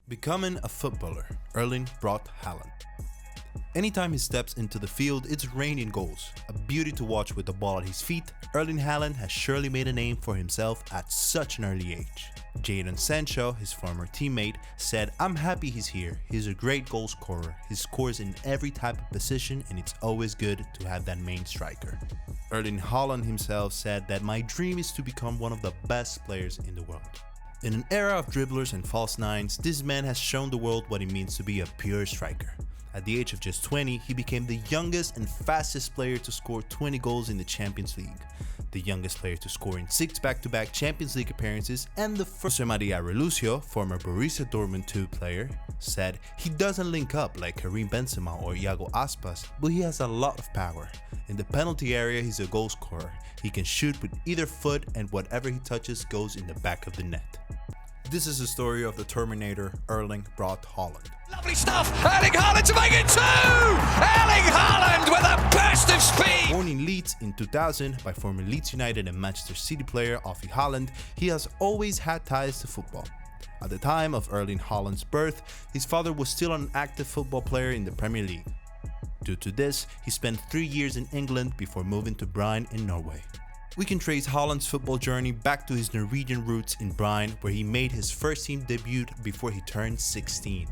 Becoming a footballer, Erling Braut Haaland. Anytime he steps into the field, it's raining goals. A beauty to watch with the ball at his feet, Erling Haaland has surely made a name for himself at such an early age. Jadon Sancho, his former teammate, said, "I'm happy he's here. He's a great goal scorer. He scores in every type of position and it's always good to have that main striker." Erling Haaland himself said that "My dream is to become one of the best players in the world." In an era of dribblers and false nines, this man has shown the world what it means to be a pure striker. At the age of just 20, he became the youngest and fastest player to score 20 goals in the Champions League, the youngest player to score in 6 back-to-back Champions League appearances, and the first. Maria Relucio, former Borussia Dortmund 2 player, said, "He doesn't link up like Karim Benzema or Iago Aspas, but he has a lot of power. In the penalty area, he's a goal scorer. He can shoot with either foot and whatever he touches goes in the back of the net." This is the story of the Terminator, Erling Braut Haaland. Lovely stuff! Erling Haaland to make it 2! Erling Haaland with a burst of speed! Born in Leeds in 2000 by former Leeds United and Manchester City player Haaland, he has always had ties to football. At the time of Erling Haaland's birth, his father was still an active football player in the Premier League. Due to this, he spent 3 years in England before moving to BRUYNE in Norway. We can trace Haaland's football journey back to his Norwegian roots in BRUYNE, where he made his first team debut before he turned 16.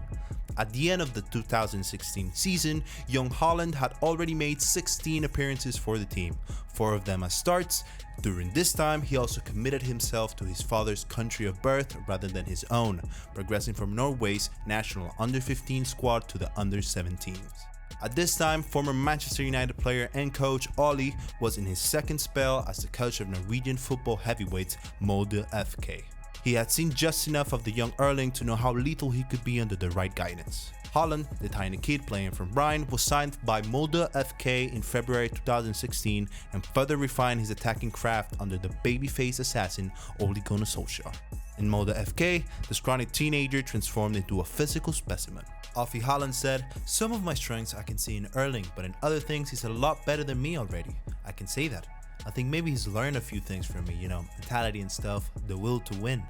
At the end of the 2016 season, young Haaland had already made 16 appearances for the team, 4 of them as starts. During this time, he also committed himself to his father's country of birth rather than his own, progressing from Norway's national under-15 squad to the under-17s. At this time, former Manchester United player and coach Ole was in his second spell as the coach of Norwegian football heavyweights Molde FK. He had seen just enough of the young Erling to know how lethal he could be under the right guidance. Haaland, the tiny kid playing from BRUYNE, was signed by Molde FK in February 2016 and further refined his attacking craft under the babyface assassin Ole Gunnar Solskjaer. In Molde FK, the scrawny teenager transformed into a physical specimen. Alfie Haaland said, "Some of my strengths I can see in Erling, but in other things he's a lot better than me already. I can say that. I think maybe he's learned a few things from me, mentality and stuff, the will to win."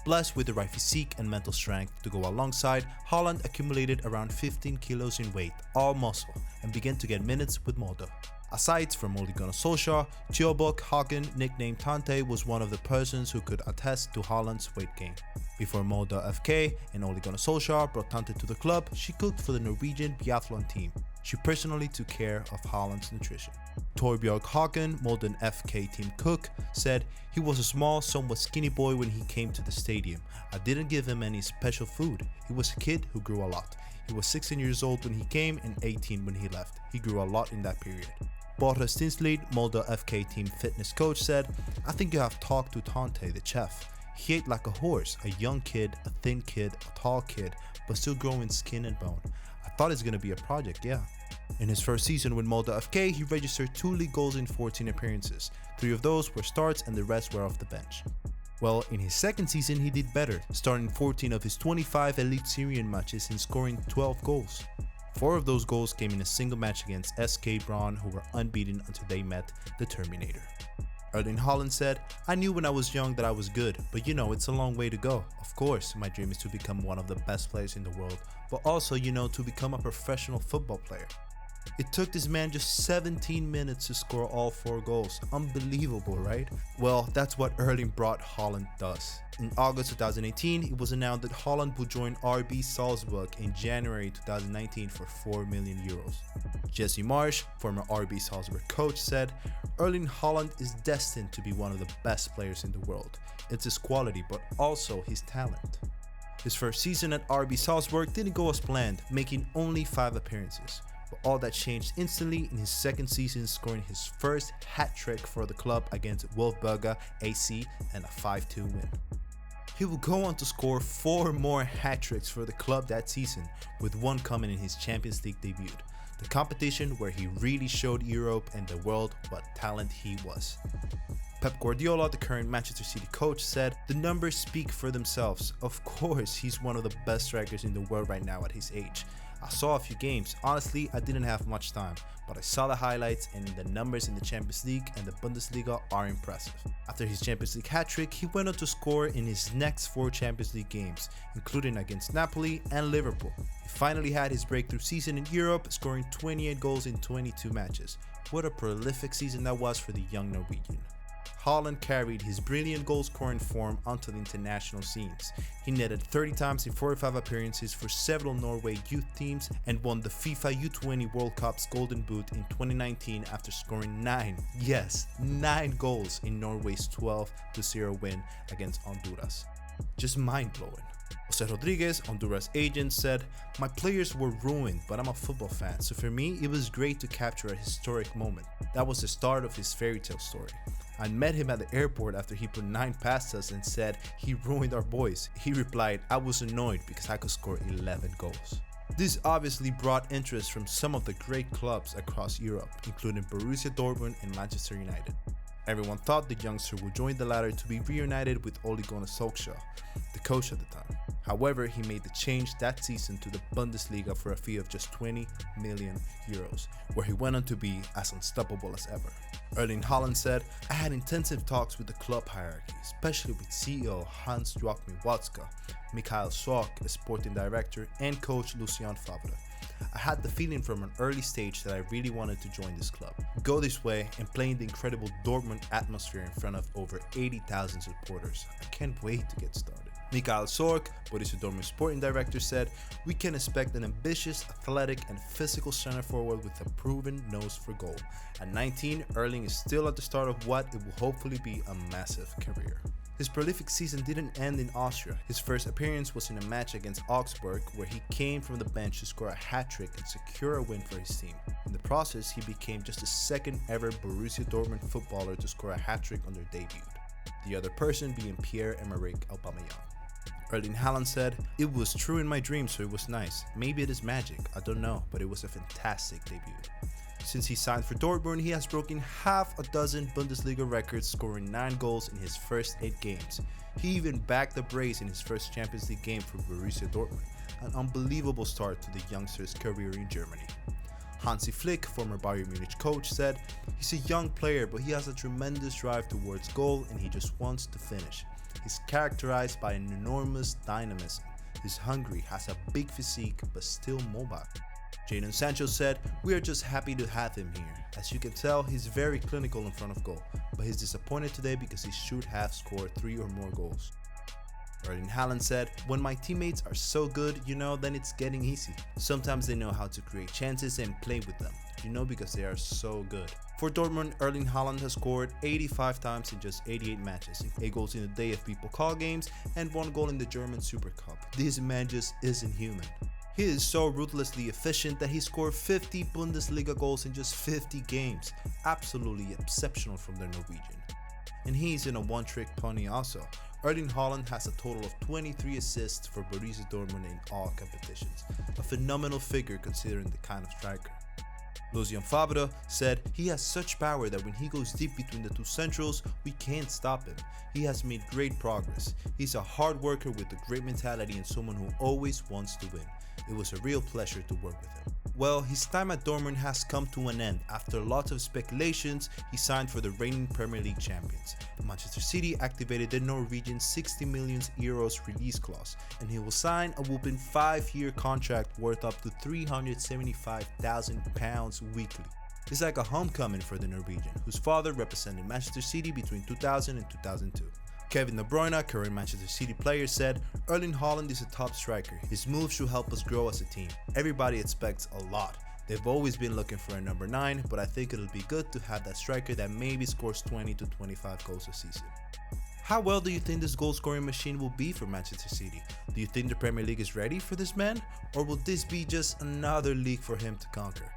Plus, with the right physique and mental strength to go alongside, Haaland accumulated around 15 kilos in weight, all muscle, and began to get minutes with Molde. Aside from Ole Gunnar Solskjaer, TORBJØRG HAUGEN, nicknamed Tante, was one of the persons who could attest to Haaland's weight gain. Before Molde FK and Ole Gunnar Solskjaer brought Tante to the club, she cooked for the Norwegian biathlon team. She personally took care of Haaland's nutrition. TORBJØRG HAUGEN, Molde FK team cook, said, "He was a small, somewhat skinny boy when he came to the stadium. I didn't give him any special food. He was a kid who grew a lot. He was 16 years old when he came and 18 when he left. He grew a lot in that period." Borre Stinsleed, Molde FK team fitness coach, said, "I think you have talked to Tante, the chef. He ate like a horse, a young kid, a thin kid, a tall kid, but still growing skin and bone. I thought it's gonna be a project, yeah." In his first season with Molde FK, he registered 2 league goals in 14 appearances. 3 of those were starts and the rest were off the bench. Well, in his second season he did better, starting 14 of his 25 Elite Syrian matches and scoring 12 goals. 4 of those goals came in a single match against SK Braun, who were unbeaten until they met the Terminator. Erling Haaland said, "I knew when I was young that I was good, but it's a long way to go. Of course, my dream is to become one of the best players in the world, but also, to become a professional football player." It took this man just 17 minutes to score all 4 goals. Unbelievable, right? Well, that's what Erling Braut Haaland does. In August 2018, it was announced that Haaland would join RB Salzburg in January 2019 for €4 million. Jesse Marsch, former RB Salzburg coach, said, "Erling Haaland is destined to be one of the best players in the world. It's his quality, but also his talent." His first season at RB Salzburg didn't go as planned, making only 5 appearances. But all that changed instantly in his second season, scoring his first hat-trick for the club against Wolfsberger AC and a 5-2 win. He would go on to score 4 more hat-tricks for the club that season, with one coming in his Champions League debut, the competition where he really showed Europe and the world what talent he was. Pep Guardiola, the current Manchester City coach, said, "The numbers speak for themselves. Of course, he's one of the best strikers in the world right now at his age. I saw a few games. Honestly, I didn't have much time, but I saw the highlights and the numbers in the Champions League and the Bundesliga are impressive. After his Champions League hat-trick, he went on to score in his next 4 Champions League games, including against Napoli and Liverpool. He finally had his breakthrough season in Europe, scoring 28 goals in 22 matches. What a prolific season that was for the young Norwegian. Haaland carried his brilliant goal-scoring form onto the international scenes. He netted 30 times in 45 appearances for several Norway youth teams and won the FIFA U20 World Cup's Golden Boot in 2019 after scoring 9 goals in Norway's 12-0 win against Honduras. Just mind-blowing. Jose Rodriguez, Honduras agent, said, "My players were ruined, but I'm a football fan, so for me it was great to capture a historic moment. That was the start of his fairy tale story. I met him at the airport after he put 9 past us and said he ruined our boys. He replied, I was annoyed because I could score 11 goals. This obviously brought interest from some of the great clubs across Europe, including Borussia Dortmund and Manchester United. Everyone thought the youngster would join the latter to be reunited with Ole Gunnar Solskjaer, the coach at the time. However, he made the change that season to the Bundesliga for a fee of just 20 million euros, where he went on to be as unstoppable as ever. Erling Haaland said, I had intensive talks with the club hierarchy, especially with CEO Hans-Joachim Watzke, Michael Zorc, a sporting director, and coach Lucien Favre. I had the feeling from an early stage that I really wanted to join this club, go this way, and play in the incredible Dortmund atmosphere in front of over 80,000 supporters. I can't wait to get started. Michael Zorc, Borussia Dortmund sporting director, said, we can expect an ambitious, athletic, and physical center forward with a proven nose for goal. At 19, Erling is still at the start of what it will hopefully be a massive career. His prolific season didn't end in Austria. His first appearance was in a match against Augsburg, where he came from the bench to score a hat-trick and secure a win for his team. In the process, he became just the second ever Borussia Dortmund footballer to score a hat-trick on their debut, the other person being Pierre-Emerick Aubameyang. Erling Haaland said, it was true in my dreams, so it was nice. Maybe it is magic, I don't know, but it was a fantastic debut. Since he signed for Dortmund, he has broken half a dozen Bundesliga records, scoring 9 goals in his first 8 games. He even bagged the brace in his first Champions League game for Borussia Dortmund, an unbelievable start to the youngster's career in Germany. HANSI Flick, former Bayern Munich coach, said, he's a young player, but he has a tremendous drive towards goal and he just wants to finish. He's characterized by an enormous dynamism. He's hungry, has a big physique, but still mobile. Jadon Sancho said, we are just happy to have him here. As you can tell, he's very clinical in front of goal, but he's disappointed today because he should have scored 3 or more goals. Erling Haaland said, when my teammates are so good, then it's getting easy. Sometimes they know how to create chances and play with them, because they are so good. For Dortmund, Erling Haaland has scored 85 times in just 88 matches, 8 goals in the DFB Pokal games and 1 goal in the German Super Cup. This man just isn't human. He is so ruthlessly efficient that he scored 50 Bundesliga goals in just 50 games. Absolutely exceptional from the Norwegian. And he's in a one-trick pony also. Erling Haaland has a total of 23 assists for Borussia Dortmund in all competitions. A phenomenal figure considering the kind of striker. Lucien Favre said, he has such power that when he goes deep between the 2 centrals, we can't stop him. He has made great progress. He's a hard worker with a great mentality and someone who always wants to win. It was a real pleasure to work with him. Well, his time at Dortmund has come to an end. After lots of speculations, he signed for the reigning Premier League champions. Manchester City activated the Norwegian 60 million euros release clause, and he will sign a whopping 5-year contract worth up to £375,000 weekly. It's like a homecoming for the Norwegian, whose father represented Manchester City between 2000 and 2002. Kevin De Bruyne, current Manchester City player, said, Erling Haaland is a top striker. His moves should help us grow as a team. Everybody expects a lot. They've always been looking for a number 9, but I think it'll be good to have that striker that maybe scores 20 to 25 goals a season. How well do you think this goal-scoring machine will be for Manchester City? Do you think the Premier League is ready for this man? Or will this be just another league for him to conquer?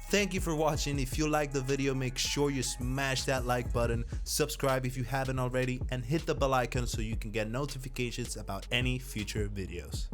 Thank you for watching. If you liked the video, make sure you smash that like button, subscribe if you haven't already, and hit the bell icon so you can get notifications about any future videos.